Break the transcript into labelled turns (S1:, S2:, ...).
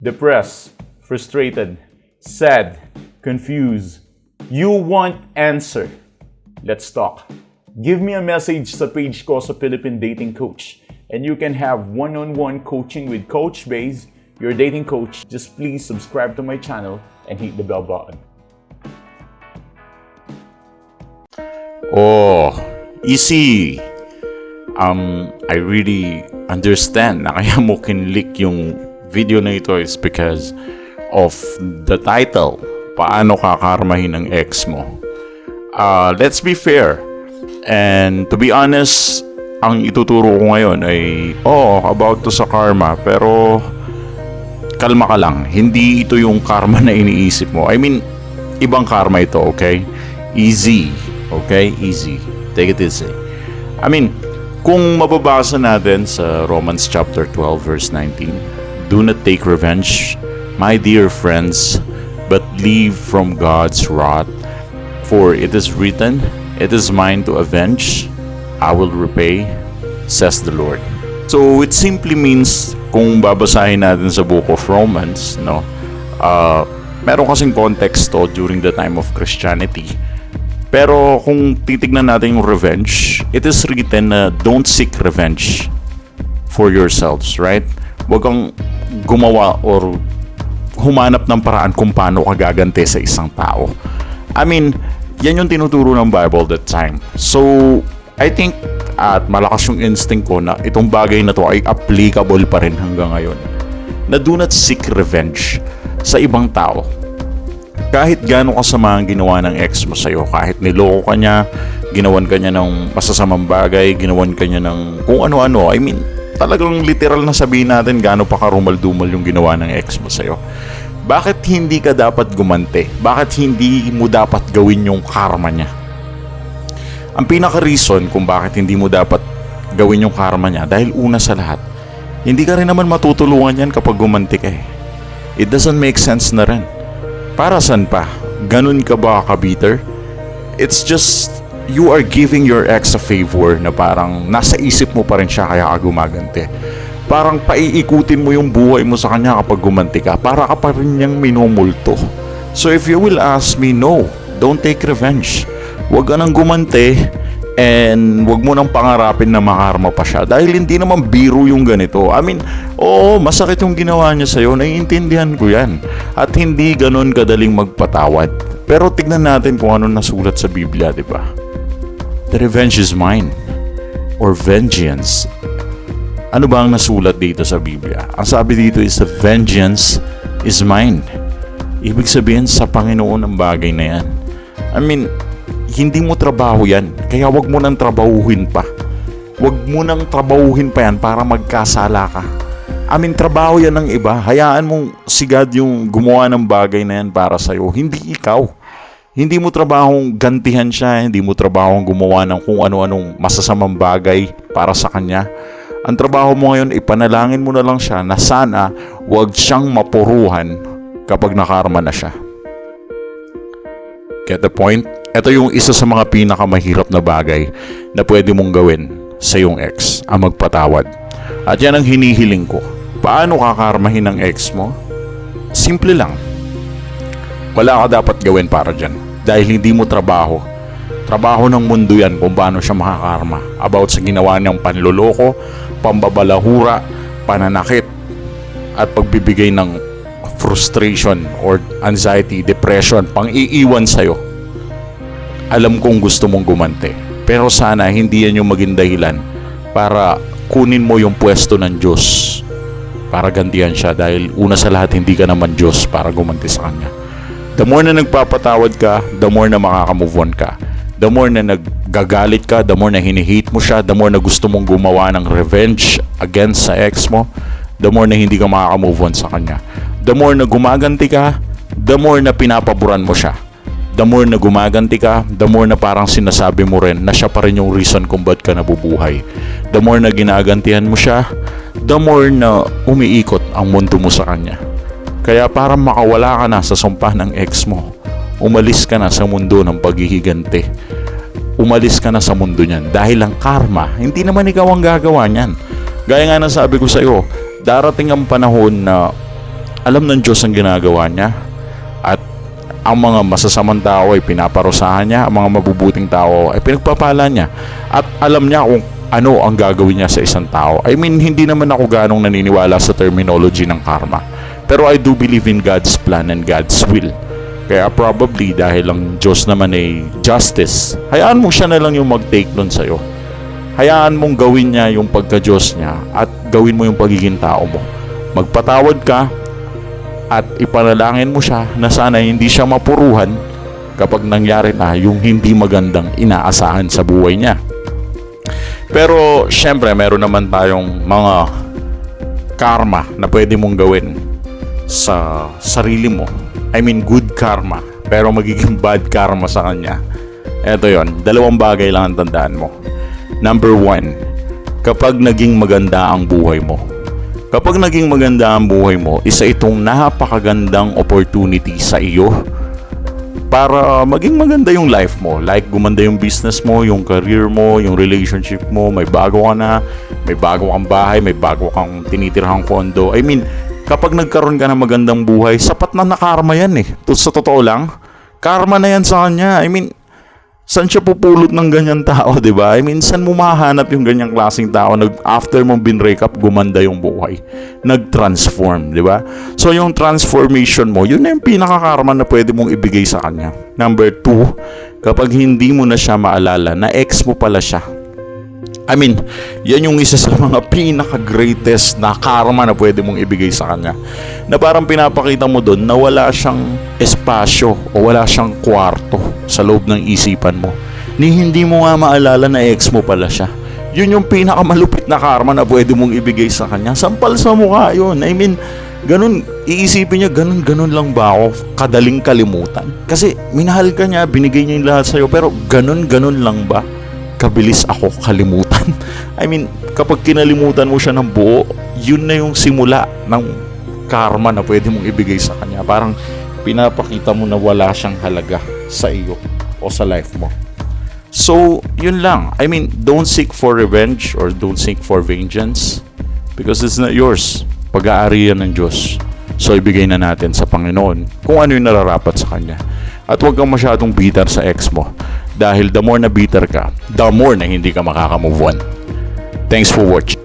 S1: depressed, frustrated, sad, confused. You want answer. Let's talk. Give me a message sa page ko sa Philippine Dating Coach and you can have one-on-one coaching with Coach Baze, your dating coach. Just please subscribe to my channel and hit the bell button.
S2: Oh, easy. I really understand na kaya mo kinlik yung video na ito is because of the title, Paano Kakarmahin ng Ex Mo. Let's be fair. And to be honest, ang ituturo ko ngayon ay, about to sa karma. Pero, kalma ka lang. Hindi ito yung karma na iniisip mo. I mean, ibang karma ito, okay? Easy. Okay? Easy. Take it easy. I mean, kung mababasa natin sa Romans chapter 12 verse 19, do not take revenge, my dear friends, but live from God's wrath. For it is written, it is mine to avenge, I will repay, says the Lord. So it simply means, kung babasahin natin sa book of Romans, meron kasing context to during the time of Christianity. Pero kung titignan natin yung revenge, it is written na don't seek revenge for yourselves, right? Huwag kang gumawa or humanap ng paraan kung paano ka gaganti sa isang tao. I mean, yan yung tinuturo ng Bible that time. So, I think at malakas yung instinct ko na itong bagay na to ay applicable pa rin hanggang ngayon. Na do not seek revenge sa ibang tao. Kahit gaano kasama ang ginawa ng ex mo sa'yo, kahit niloko ka niya, ginawan ka niya ng masasamang bagay, ginawan ka niya ng kung ano-ano, I mean, talagang literal na sabihin natin gaano pa karumal-dumal yung ginawa ng ex mo sa'yo. Bakit hindi ka dapat gumante? Bakit hindi mo dapat gawin yung karma niya? Ang pinaka-reason kung bakit hindi mo dapat gawin yung karma niya, dahil una sa lahat, hindi ka rin naman matutulungan yan kapag gumanti ka eh. It doesn't make sense na rin. Para saan pa? Ganun ka ba ka-bitter? It's just, you are giving your ex a favor na parang nasa isip mo pa rin siya kaya ka gumagante. Parang paiikutin mo yung buhay mo sa kanya kapag gumanti ka. Para ka pa rin niyang minumulto. So if you will ask me, no, don't take revenge. Huwag ka nang gumante and huwag mo nang pangarapin na makarma pa siya. Dahil hindi naman biro yung ganito. I mean, masakit yung ginawa niya sa'yo. Naiintindihan ko yan. At hindi ganun kadaling magpatawad. Pero tignan natin kung ano nasulat sa Biblia, di ba? The revenge is mine. Or vengeance. Ano ba ang nasulat dito sa Biblia? Ang sabi dito is the vengeance is mine. Ibig sabihin sa Panginoon ang bagay na yan. I mean, hindi mo trabaho yan. Kaya wag mo nang trabahuhin pa. Wag mo nang trabahuhin pa yan para magkasala ka. I mean, trabaho yan ng iba. Hayaan mong si God yung gumawa ng bagay na yan para sa'yo. Hindi ikaw. Hindi mo trabahong gantihan siya. Hindi mo trabahong gumawa ng kung ano-anong masasamang bagay para sa kanya. Ang trabaho mo ngayon, ipanalangin mo na lang siya na sana wag siyang mapuruhan kapag nakarma na siya. Get the point? Ito yung isa sa mga pinakamahirap na bagay na pwede mong gawin sa iyong ex, ang magpatawad. At yan ang hinihiling ko. Paano kakarmahin ng ex mo? Simple lang. Wala ka dapat gawin para dyan. Dahil hindi mo trabaho. Trabaho ng mundo yan kung paano siya makakarma. About sa ginawa niyang panloloko, pambabalahura, pananakit, at pagbibigay ng frustration or anxiety, depression, pang-iiwan sa'yo. Alam kong gusto mong gumante. Pero sana hindi yan yung maging dahilan para kunin mo yung pwesto ng Diyos para gantihan siya. Dahil una sa lahat, hindi ka naman Diyos para gumanti sa Kanya. The more na nagpapatawad ka, the more na makakamove on ka. The more na naggagalit ka, the more na hinihate mo siya, the more na gusto mong gumawa ng revenge against sa ex mo, the more na hindi ka makakamove on sa kanya. The more na gumaganti ka, the more na pinapaboran mo siya. The more na gumaganti ka, the more na parang sinasabi mo rin na siya pa rin yung reason kung ba't ka nabubuhay. The more na ginagantihan mo siya, the more na umiikot ang mundo mo sa kanya. Kaya para makawala ka na sa sumpa ng ex mo, umalis ka na sa mundo ng paghihiganti. Umalis ka na sa mundo niyan. Dahil ang karma, hindi naman ikaw ang gagawa niyan. Gaya nga na sabi ko sa iyo, darating ang panahon na alam ng Diyos ang ginagawa niya. At ang mga masasamang tao ay pinaparusahan niya, ang mga mabubuting tao ay pinagpapala niya. At alam niya kung ano ang gagawin niya sa isang tao. I mean, hindi naman ako ganong naniniwala sa terminology ng karma. Pero I do believe in God's plan and God's will. Kaya probably dahil ang Diyos naman ay justice, hayaan mo siya na lang yung mag-take nun sa'yo. Hayaan mong gawin niya yung pagka-Diyos niya at gawin mo yung pagiging tao mo. Magpatawad ka at ipanalangin mo siya na sana hindi siya mapuruhan kapag nangyari na yung hindi magandang inaasahan sa buhay niya. Pero syempre meron naman tayong mga karma na pwede mong gawin sa sarili mo. I mean good karma, pero magiging bad karma sa kanya. Eto yon, dalawang bagay lang ang tandaan mo. Number 1, kapag naging maganda ang buhay mo. Kapag naging maganda ang buhay mo, isa itong napakagandang opportunity sa iyo para maging maganda yung life mo. Like gumanda yung business mo, yung career mo, yung relationship mo, may bago ka na, may bago kang bahay, may bago kang tinitirhang kondo. I mean, kapag nagkaroon ka ng magandang buhay, sapat na karma yan eh. Sa totoo lang, karma na yan sa kanya. I mean, saan siya pupulot ng ganyan tao, di ba? I mean, saan mo mahanap yung ganyang klaseng tao na after mong binrake up, gumanda yung buhay? Nag-transform, di ba? So, yung transformation mo, yun na yung pinaka-karma na pwede mong ibigay sa kanya. Number 2, kapag hindi mo na siya maalala, na ex mo pala siya. I mean, yan yung isa sa mga pinaka-greatest na karma na pwede mong ibigay sa kanya. Na parang pinapakita mo doon na wala siyang espasyo o wala siyang kwarto sa loob ng isipan mo. Ni hindi mo nga maalala na ex mo pala siya. Yun yung pinakamalupit na karma na pwede mong ibigay sa kanya. Sampal sa mukha yun. I mean, ganun, iisipin niya, ganun lang ba ako kadaling kalimutan? Kasi minahal ka niya, binigay niya yung lahat sa'yo, pero ganun lang ba kabilis ako kalimutan? I mean, kapag kinalimutan mo siya ng buo, yun na yung simula ng karma na pwede mong ibigay sa kanya. Parang pinapakita mo na wala siyang halaga sa iyo o sa life mo. So, yun lang. I mean, don't seek for revenge or don't seek for vengeance because it's not yours. Pag-aari yan ng Diyos. So, ibigay na natin sa Panginoon kung ano yung nararapat sa Kanya. At huwag kang masyadong bitter sa ex mo. Dahil the more na bitter ka, the more na hindi ka makaka-move on. Thanks for watching.